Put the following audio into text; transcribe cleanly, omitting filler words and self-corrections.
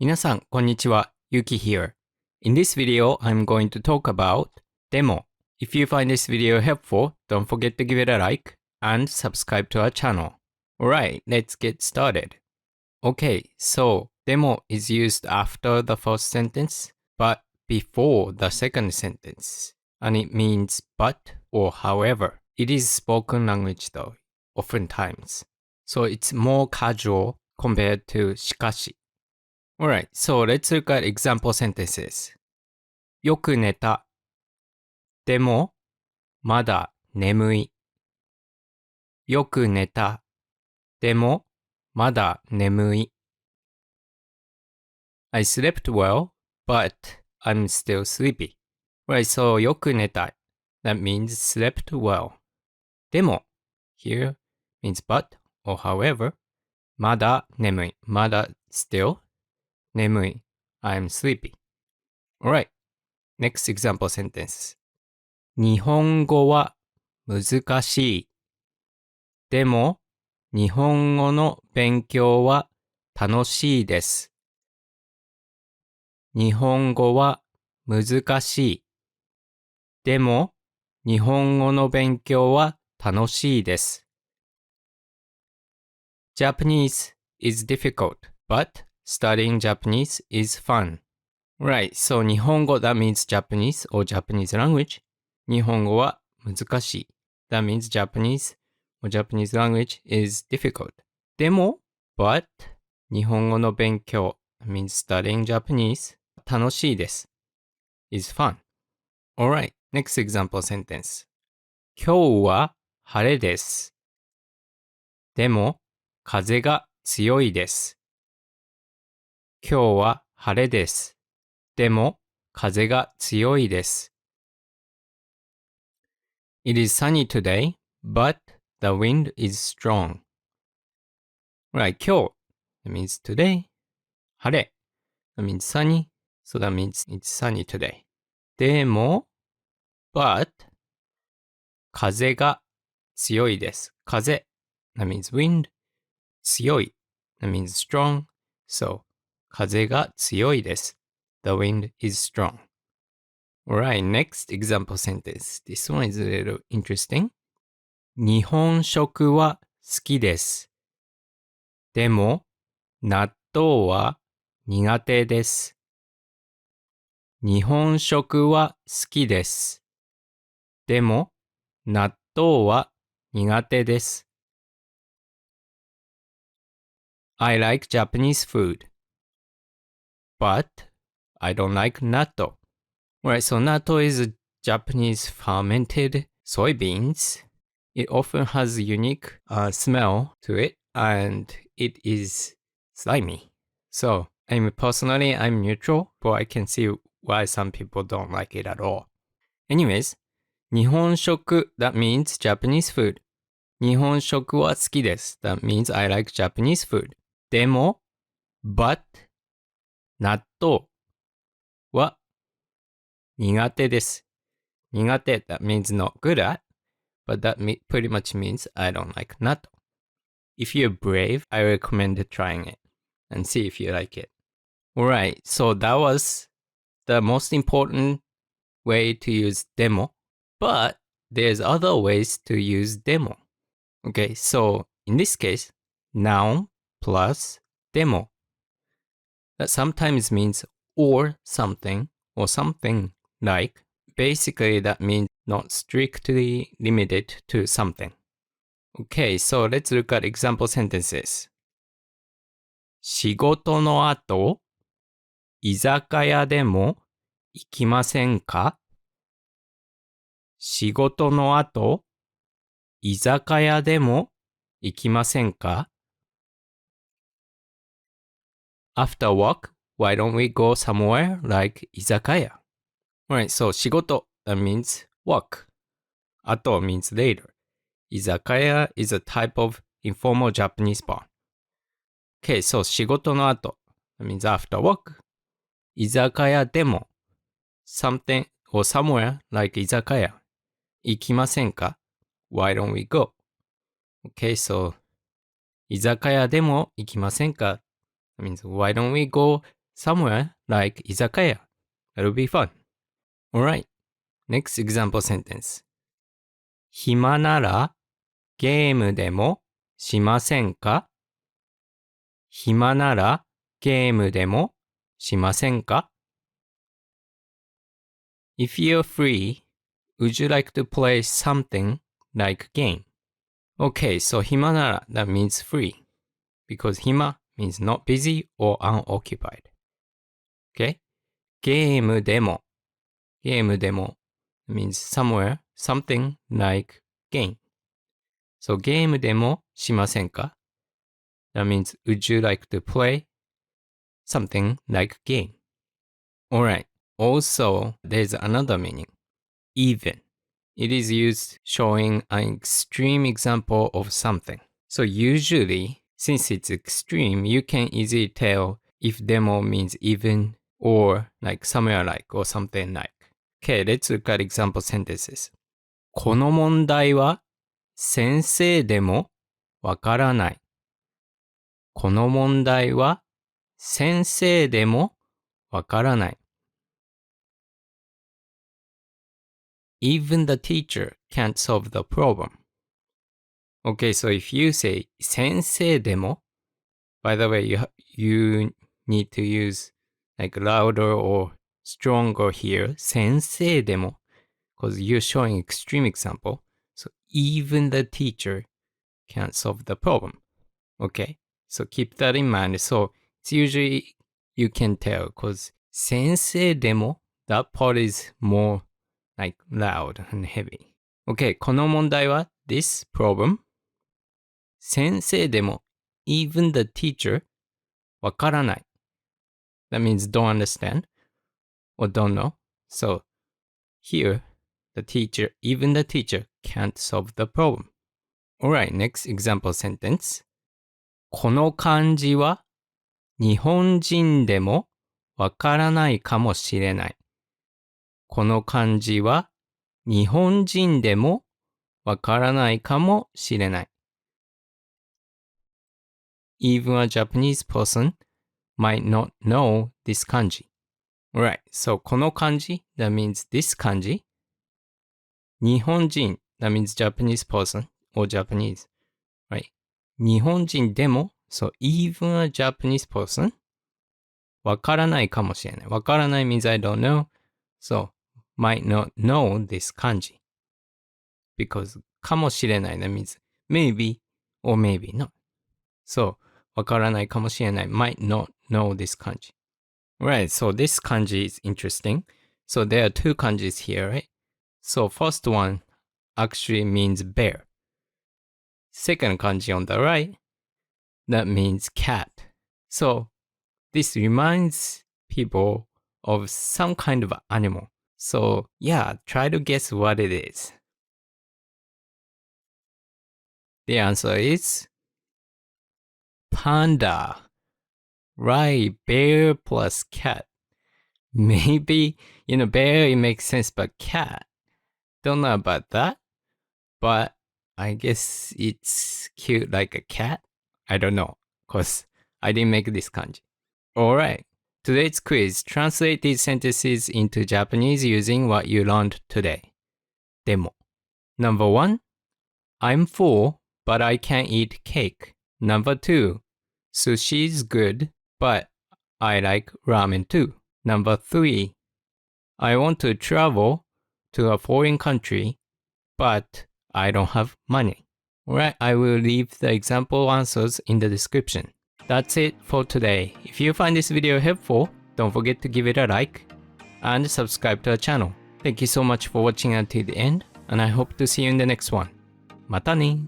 皆さん、こんにちは。Yuki here. In this video, I'm going to talk about demo. If you find this video helpful, don't forget to give it a like and subscribe to our channel. Alright, let's get started. Okay, so demo is used after the first sentence, but before the second sentence. And it means but or however. It is spoken language though, oftentimes. So it's more casual compared to しかし. Alright, so let's look at example sentences. よく寝た。でも、まだ眠い。よく寝た。でも、まだ眠い。I slept well, but I'm still sleepy. Right, so よく寝た。That means slept well. でも、here means but or however. まだ眠い。まだ still 眠い。I'm sleepy. Alright, next example sentence. 日本語は難しい。でも、日本語の勉強は楽しいです。日本語は難しい。でも、日本語の勉強は楽しいです。Japanese is difficult, but studying Japanese is fun. Right, so 日本語 that means Japanese or Japanese language. 日本語は難しい。That means Japanese or Japanese language is difficult. でも、but 日本語の勉強 that means studying Japanese 楽しいです。is fun. Alright, next example sentence. 今日は晴れです。でも、風が強いです。今日は晴れです。でも、風が強いです。It is sunny today, but the wind is strong. Right, 今日 that means today. 晴れ that means sunny. So that means it's sunny today. でも but 風が強いです。風 that means wind. 強い that means strong. So 風が強いです。The wind is strong. Alright, next example sentence. This one is a little interesting. 日本食は好きです。でも、納豆は苦手です。日本食は好きです。でも、納豆は苦手です。I like Japanese food, but I don't like natto. Right, so natto is a Japanese fermented soybeans. It often has a unique smell to it, and it is slimy. So, I'm neutral, but I can see why some people don't like it at all. Anyways, 日本食 that means Japanese food. 日本食は好きです that means I like Japanese food. でも but 納豆は苦手です。苦手 that means not good at, but that pretty much means I don't like natto. If you're brave, I recommend trying it and see if you like it. Alright, so that was the most important way to use demo, but there's other ways to use demo. Okay, so in this case, noun plus demo. That sometimes means or something like. Basically, that means not strictly limited to something. Okay, so let's look at example sentences. 仕事の後、居酒屋でも行きませんか？仕事の後、居酒屋でも行きませんか？ After work, why don't we go somewhere like 居酒屋? Alright, so 仕事 that means work. 後 means later. Izakaya is a type of informal Japanese bar. Okay, so 仕事の後 that means after work. 居酒屋でも something or somewhere like 居酒屋行きませんか? Why don't we go? Okay, so 居酒屋でも行きませんか? That means why don't we go somewhere like 居酒屋. That'll be fun. Alright, next example sentence. 暇ならゲームでもしませんか？暇ならゲームでもしませんか？ If you're free, would you like to play something like game? Okay, so 暇なら that means free because 暇 means not busy or unoccupied. Okay? ゲームでも means somewhere, something like game. So ゲームでもしませんか？ That means would you like to play something like game? Alright. Also, there's another meaning. Even. It is used showing an extreme example of something. So usually, since it's extreme, you can easily tell if demo means even or like somewhere like or something like. Okay, let's look at example sentences. この問題は先生でもわからない。この問題は先生でもわからない。Even the teacher can't solve the problem. Okay, so if you say 先生でも, by the way, you need to use like louder or stronger here. 先生でも, because you're showing extreme example. So even the teacher can't solve the problem. Okay, so keep that in mind. So it's usually you can tell because 先生でも, that part is more like loud and heavy. Okay, この問題は this problem. 先生でも even the teacher わからない. That means don't understand or don't know. So here, the teacher, even the teacher can't solve the problem. Alright, next example sentence. この漢字は日本人でもわからないかもしれない。この漢字は日本人でもわからないかもしれない。Even a Japanese person might not know this kanji. Alright, so この漢字 that means this kanji. 日本人 that means Japanese person or Japanese. Right? 日本人でも so even a Japanese person わからないかもしれない。わからない means I don't know. So might not know this kanji. Because かもしれない that means maybe or maybe not. So わからないかもしれない might not know this kanji. Right, so this kanji is interesting. So there are two kanjis here, right? So first one actually means bear. Second kanji on the right, that means cat. So this reminds people of some kind of animal. So yeah, try to guess what it is. The answer is panda. Right, bear plus cat. Maybe, bear, it makes sense, but cat. Don't know about that. But I guess it's cute like a cat. I don't know, because I didn't make this kanji. Alright, today's quiz. Translate these sentences into Japanese using what you learned today. Demo. Number 1. I'm full, but I can't eat cake. Number 2. Sushi is good, but I like ramen too. Number 3. I want to travel to a foreign country, but I don't have money. Alright, I will leave the example answers in the description. That's it for today. If you find this video helpful, don't forget to give it a like and subscribe to our channel. Thank you so much for watching until the end, and I hope to see you in the next one. またね。